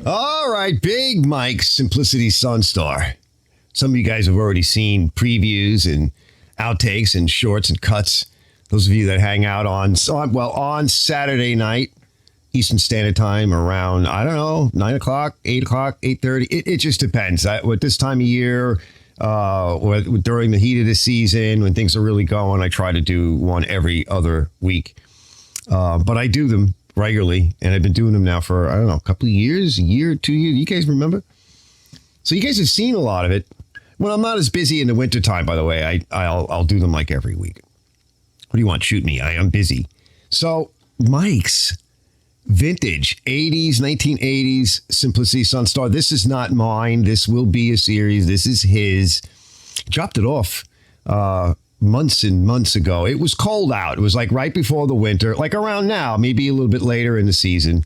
All right, Big Mikes Sunstar. Some of you guys have already seen previews and outtakes and shorts and cuts. Those of you that hang out on Saturday night, Eastern Standard Time around, 9 o'clock, 8 o'clock, 8:30. It just depends. With this time of year, or during the heat of the season, when things are really going, I try to do one every other week. But I do them regularly, and I've been doing them now for, a couple of years, a year, 2 years. You guys remember? So you guys have seen a lot of it. When I'm not as busy in the wintertime, by the way, I'll do them like every week. What do you want? Shoot me. I'm busy. So Mike's vintage 80s, 1980s Simplicity Sunstar. This is not mine. This will be a series. This is his. Dropped it off months and months ago. It was cold out. It was like right before the winter, like around now, maybe a little bit later in the season.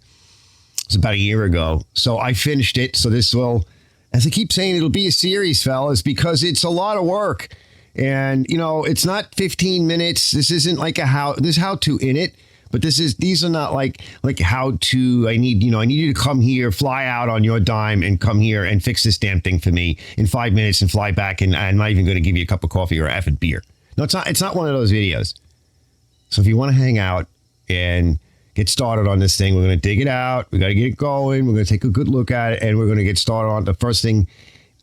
It's about a year ago. So I finished it. So this will, as I keep saying, it'll be a series, fellas, because it's a lot of work. And, it's not 15 minutes. This isn't like there's how-to in it. But these are not like how-to. I need you to come here, fly out on your dime and come here and fix this damn thing for me in 5 minutes and fly back. And I'm not even going to give you a cup of coffee or a effing beer. No, it's not one of those videos. So if you want to hang out and get started on this thing, we're going to dig it out. We got to get it going. We're going to take a good look at it, and we're going to get started on the first thing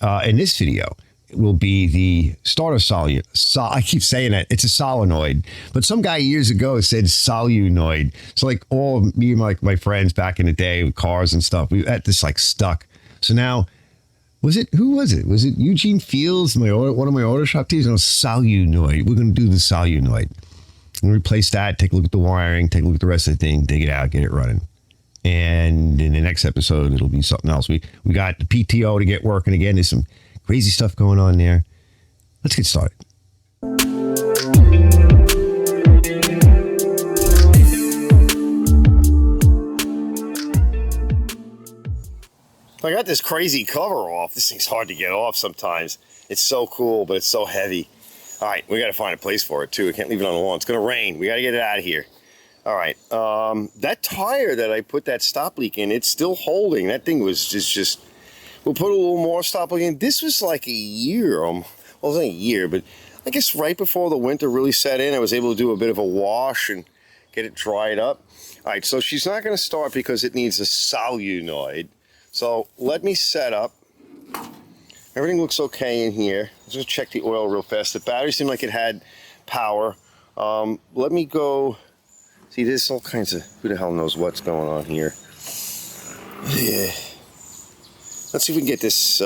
in this video. Will be the starter solenoid. I keep saying that. It's a solenoid. But some guy years ago said solenoid. So like all me and my friends back in the day with cars and stuff, we had this like stuck. So now, who was it? Was it Eugene Fields, one of my auto shop teams? No, solenoid. We're going to do the solenoid. And replace that, take a look at the wiring, take a look at the rest of the thing, dig it out, get it running. And in the next episode, it'll be something else. We got the PTO to get working again. There's some crazy stuff going on there. Let's get started. I got this crazy cover off. This thing's hard to get off sometimes. It's so cool, but it's so heavy. All right, we got to find a place for it too. I can't leave it on the wall. It's going to rain. We got to get it out of here. All right. That tire that I put that stop leak in, it's still holding. That thing was just we'll put a little more stop leak in. This was like a year. Well, it wasn't a year, but I guess right before the winter really set in, I was able to do a bit of a wash and get it dried up. All right, so she's not going to start because it needs a solenoid. So let me set up. Everything looks okay in here. Let's just check the oil real fast. The battery seemed like it had power. Let me go. See, there's all kinds of, who the hell knows what's going on here. Yeah. Let's see if we can get this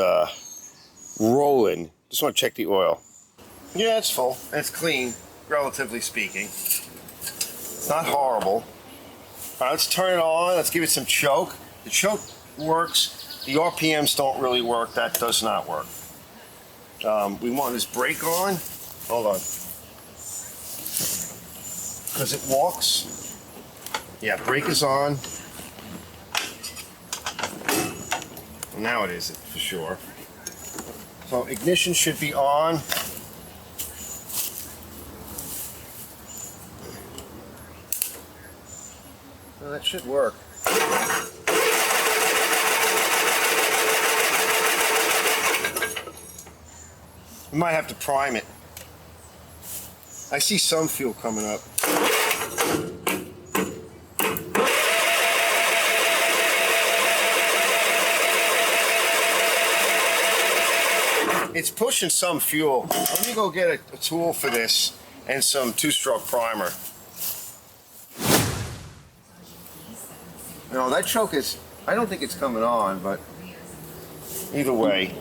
rolling. Just want to check the oil. Yeah, it's full. It's clean, relatively speaking. It's not horrible. All right, let's turn it on. Let's give it some choke. The choke works. The RPMs don't really work. That does not work. We want this brake on. Hold on. Because it walks. Yeah, brake is on. Well, now it is for sure. So ignition should be on. Well, that should work. We might have to prime it. I see some fuel coming up. It's pushing some fuel. Let me go get a tool for this and some two-stroke primer. No, that choke is, I don't think it's coming on, but either way,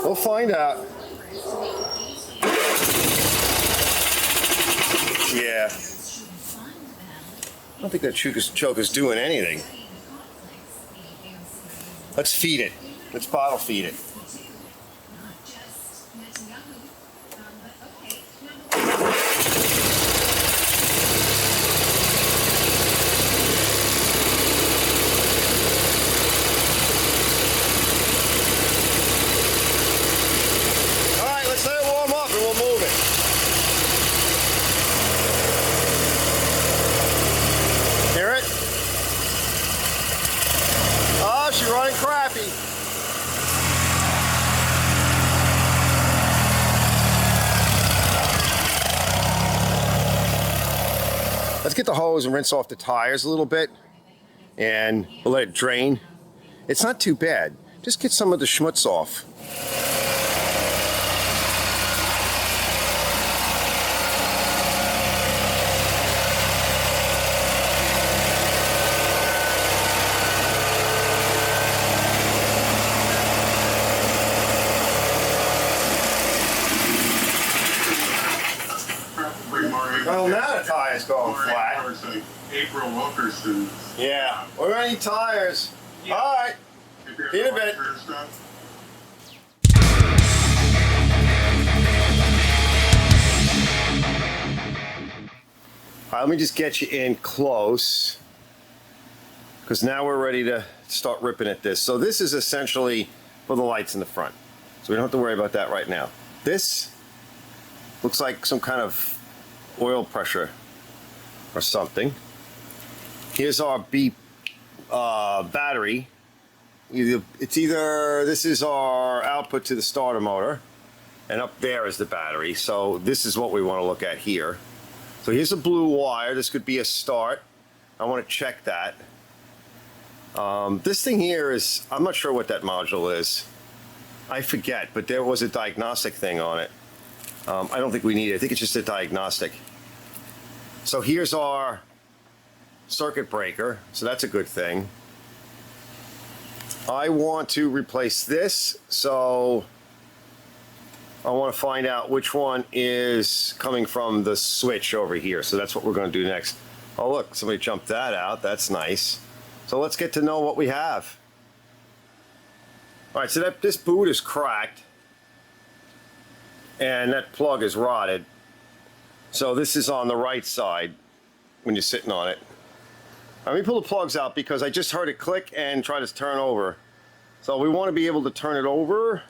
we'll find out. Yeah. I don't think that choke is doing anything. Let's feed it. Let's bottle feed it. let's get the hose and rinse off the tires a little bit, and we'll let it drain. It's not too bad. Just get some of the schmutz off. Well, now the tire's going flat. April Wilkerson. Yeah, we're gonna need tires. Yeah. All right, see you in a bit. All right, let me just get you in close, because now we're ready to start ripping at this. So this is essentially for the lights in the front, so we don't have to worry about that right now. This looks like some kind of oil pressure or something. Here's our B battery. This is our output to the starter motor, and up there is the battery. So this is what we want to look at here. So here's a blue wire. This could be a start. I want to check that. This thing here is, I'm not sure what that module is. I forget, but there was a diagnostic thing on it. I don't think we need it. I think it's just a diagnostic. So here's our circuit breaker. So that's a good thing. I want to replace this. So I want to find out which one is coming from the switch over here. So that's what we're going to do next. Oh, look, somebody jumped that out. That's nice. So let's get to know what we have. All right, so this boot is cracked, and that plug is rotted. So this is on the right side when you're sitting on it. Let me pull the plugs out because I just heard it click and try to turn over. So we want to be able to turn it over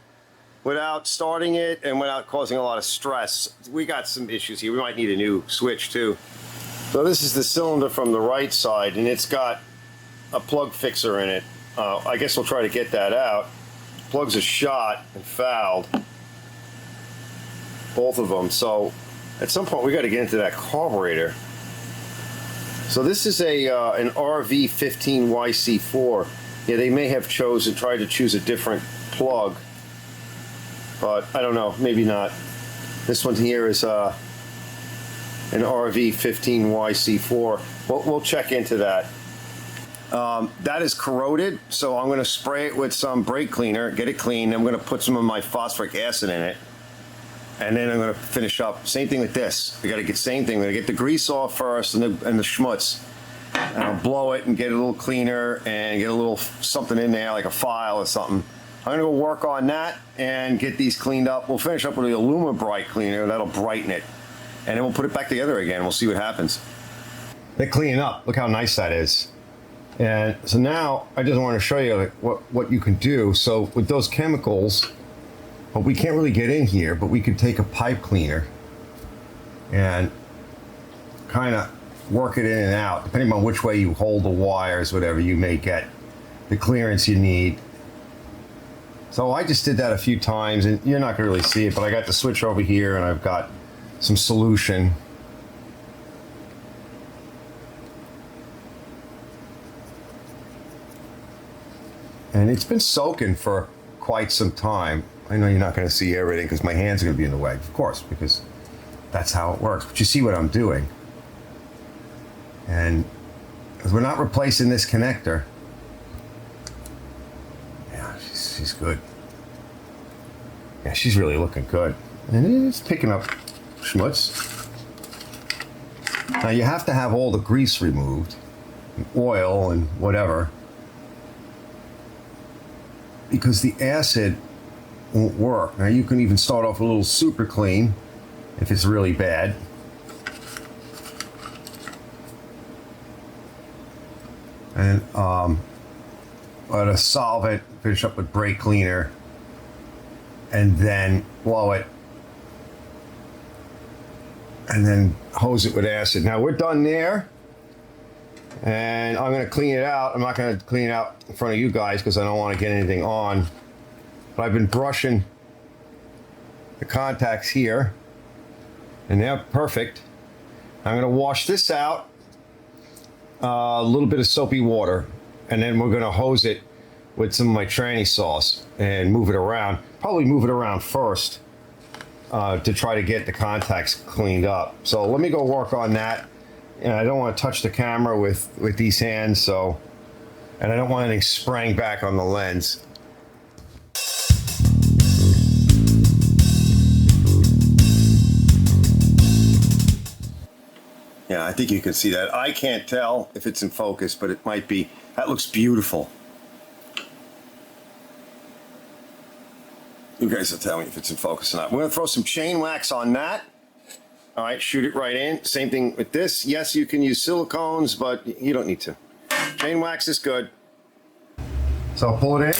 without starting it and without causing a lot of stress. We got some issues here. We might need a new switch too. So this is the cylinder from the right side, and it's got a plug fixer in it. I guess we'll try to get that out. Plugs are shot and fouled, both of them. So at some point we got to get into that carburetor. So this is an RV15YC4. Yeah, they may have tried to choose a different plug, but I don't know, maybe not. This one here is an RV15YC4. We'll check into that. That is corroded, so I'm going to spray it with some brake cleaner, get it clean. I'm going to put some of my phosphoric acid in it, and then I'm going to finish up. Same thing with this. We got to get same thing. We're going to get the grease off first and the schmutz. And I'll blow it and get it a little cleaner and get a little something in there, like a file or something. I'm going to go work on that and get these cleaned up. We'll finish up with the Illuma Bright cleaner. That'll brighten it. And then we'll put it back together again. We'll see what happens. They're cleaning up. Look how nice that is. And so now I just want to show you what you can do. So with those chemicals, well, we can't really get in here, but we could take a pipe cleaner and kind of work it in and out, depending on which way you hold the wires, whatever, you may get the clearance you need. So I just did that a few times, and you're not going to really see it, but I got the switch over here and I've got some solution. And it's been soaking for quite some time. I know you're not going to see everything because my hands are going to be in the way, of course, because that's how it works. But you see what I'm doing. And we're not replacing this connector. Yeah, she's good. Yeah, she's really looking good. And it's picking up schmutz. Now you have to have all the grease removed, and oil and whatever, because the acid won't work. Now you can even start off a little super clean if it's really bad. And let a solvent, finish up with brake cleaner, and then blow it, and then hose it with acid. Now we're done there, and I'm going to clean it out. I'm not going to clean it out in front of you guys because I don't want to get anything on. But I've been brushing the contacts here, and they're perfect. I'm going to wash this out a little bit of soapy water, and then we're going to hose it with some of my tranny sauce and move it around. Probably move it around first to try to get the contacts cleaned up. So let me go work on that. And I don't want to touch the camera with these hands, and I don't want anything spraying back on the lens. Yeah, I think you can see that. I can't tell if it's in focus, but it might be. That looks beautiful. You guys will tell me if it's in focus or not. We're going to throw some chain wax on that. All right, shoot it right in. Same thing with this. Yes, you can use silicones, but you don't need to. Chain wax is good. So I'll pull it in,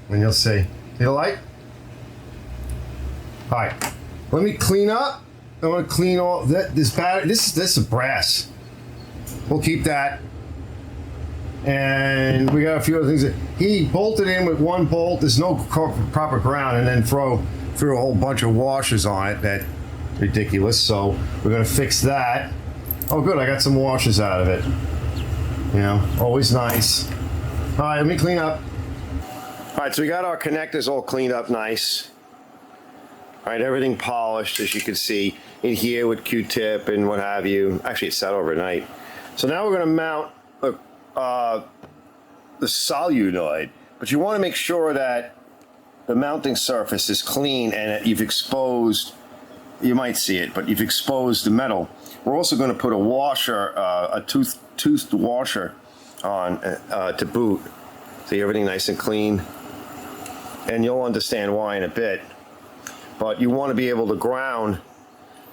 and you'll see. See the light? All right, let me clean up. I want to clean all that. This battery. This is brass. We'll keep that. And we got a few other things that he bolted in with one bolt. There's no proper ground, and then threw a whole bunch of washers on it. That ridiculous. So we're gonna fix that. Oh, good. I got some washers out of it. You know, always nice. All right, let me clean up. All right, so we got our connectors all cleaned up nice. All right, everything polished, as you can see in here with Q-tip and what have you. Actually, it sat overnight. So now we're going to mount the solenoid, but you want to make sure that the mounting surface is clean and that you've exposed, you might see it, but you've exposed the metal. We're also going to put a washer, a toothed washer on to boot. See, everything nice and clean. And you'll understand why in a bit. But you want to be able to ground.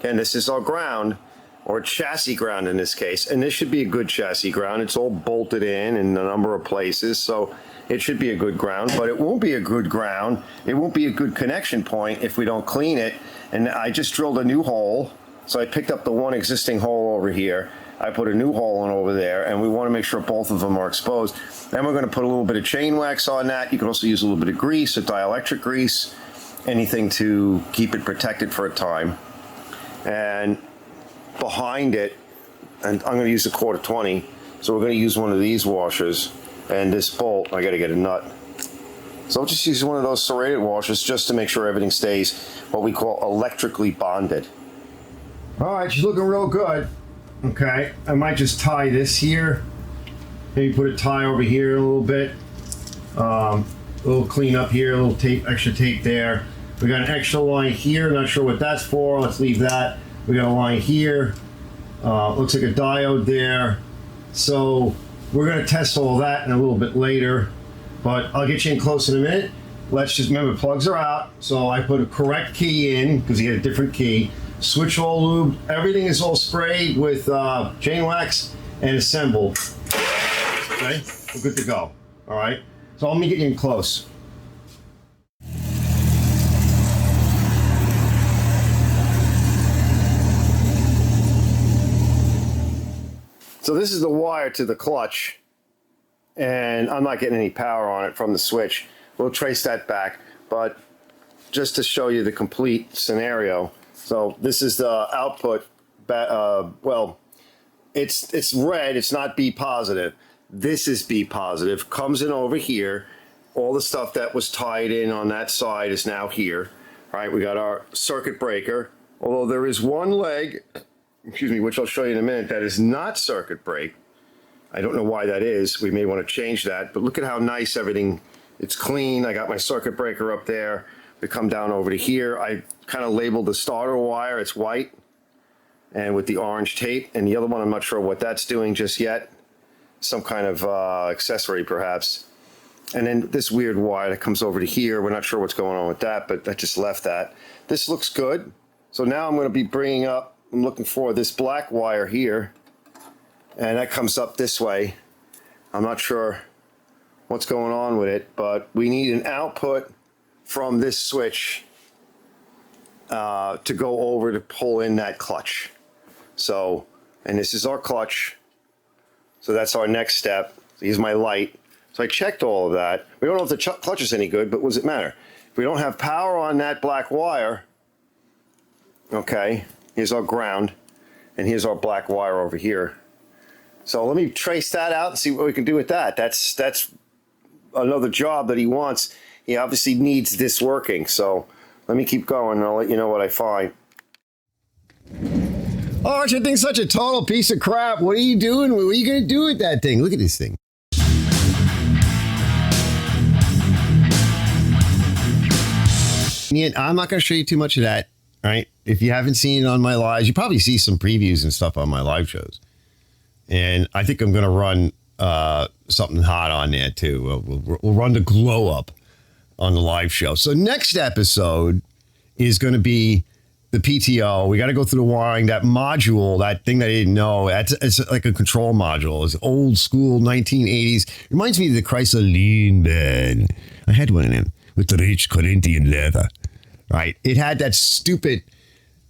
Again, this is our ground, or chassis ground in this case. And this should be a good chassis ground. It's all bolted in a number of places, so it should be a good ground. But it won't be a good ground. It won't be a good connection point if we don't clean it. And I just drilled a new hole. So I picked up the one existing hole over here. I put a new hole in over there, and we want to make sure both of them are exposed. Then we're going to put a little bit of chain wax on that. You can also use a little bit of grease or dielectric grease. Anything to keep it protected for a time. And behind it, and I'm going to use the 1/4-20, so we're going to use one of these washers, and this bolt, I got to get a nut. So I'll just use one of those serrated washers just to make sure everything stays what we call electrically bonded. All right, she's looking real good. Okay, I might just tie this here. Maybe put a tie over here a little bit. A little clean up here, a little tape, extra tape there. We got an extra line here, not sure what that's for. Let's leave that. We got a line here. Looks like a diode there. So we're gonna test all that in a little bit later, but I'll get you in close in a minute. Let's just remember, plugs are out. So I put a correct key in because he had a different key. Switch all lubed. Everything is all sprayed with chain wax and assembled. Okay, we're good to go. All right. So let me get you in close. So this is the wire to the clutch, and I'm not getting any power on it from the switch. We'll trace that back, but just to show you the complete scenario. So this is the output. Well, it's red. It's not B positive. This is B positive. Comes in over here. All the stuff that was tied in on that side is now here. All right, we got our circuit breaker. Although there is one leg, excuse me, which I'll show you in a minute, that is not circuit break. I don't know why that is. We may want to change that, but look at how nice everything, it's clean. I got my circuit breaker up there. We come down over to here. I kind of labeled the starter wire. It's white and with the orange tape. And the other one, I'm not sure what that's doing just yet. Some kind of accessory perhaps. And then this weird wire that comes over to here. We're not sure what's going on with that, but I just left that. This looks good. So now I'm going to be bringing up, I'm looking for this black wire here. And that comes up this way. I'm not sure what's going on with it, but we need an output from this switch to go over to pull in that clutch. So, and this is our clutch. So that's our next step. So here's my light. So I checked all of that. We don't know if the clutch is any good, but what does it matter? If we don't have power on that black wire, okay, here's our ground. And here's our black wire over here. So let me trace that out and see what we can do with that. That's another job that he wants. He obviously needs this working. So let me keep going and I'll let you know what I find. Arch, that thing's such a total piece of crap. What are you doing? What are you going to do with that thing? Look at this thing. I'm not going to show you too much of that, right? If you haven't seen it on my lives, you probably see some previews and stuff on my live shows. And I think I'm going to run something hot on there too. We'll run the glow up on the live show. So next episode is going to be the PTO. We got to go through the wiring. That module, that thing that I didn't know, it's like a control module. It's old school 1980s. Reminds me of the Chrysler Lean Man. I had one of them with the rich Corinthian leather, right? It had that stupid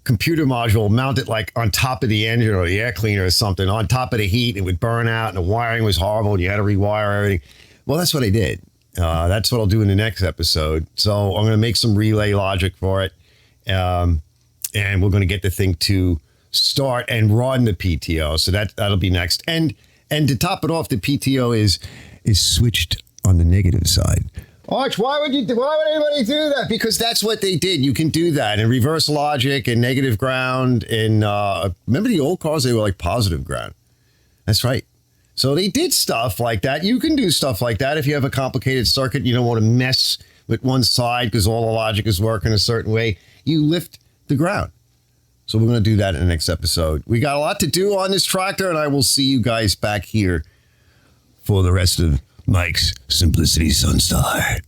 computer module mounted like on top of the engine or the air cleaner or something, on top of the heat. It would burn out and the wiring was horrible and you had to rewire everything. Well, that's what I did. That's what I'll do in the next episode. So I'm going to make some relay logic for it. And we're going to get the thing to start and run the PTO. So that'll be next. And to top it off, the PTO is switched on the negative side. Arch, why would anybody do that? Because that's what they did. You can do that in reverse logic and negative ground. And remember the old cars, they were like positive ground. That's right. So they did stuff like that. You can do stuff like that if you have a complicated circuit. You don't want to mess with one side because all the logic is working a certain way. You lift the ground. So we're going to do that in the next episode. We got a lot to do on this tractor, and I will see you guys back here for the rest of Mike's Simplicity Sunstar.